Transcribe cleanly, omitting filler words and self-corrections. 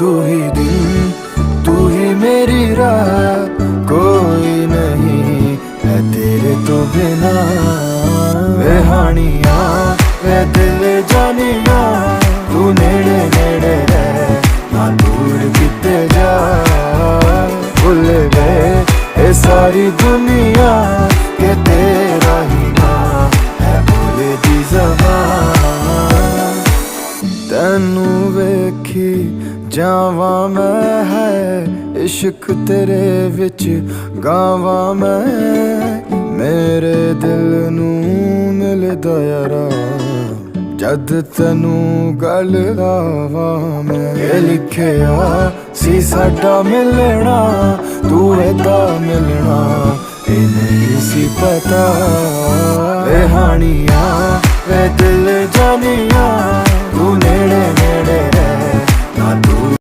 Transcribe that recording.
तू ही दिन, तू ही मेरी रात, कोई नहीं है तेरे तो बिना। वे हानिया वे दिल जानिया, तू नेड़े नेड़े रह ना दूर किते जा। भुल गए ये सारी दुनिया के तेरा ही ना है भोले दी ज़बान। तैनू वेखी जावा मैं है इश्क तेरे विच गावा मैं। मेरे दिल नू मिलदा यारा जद तैनू गल लावा मैं। ये लिखिया सी साडा मिलना, तू एदा मिलना ये नहीं सी पता। वे हानिया वे दिल जानिया, तू नेड़े नेड़े रह ना दूर।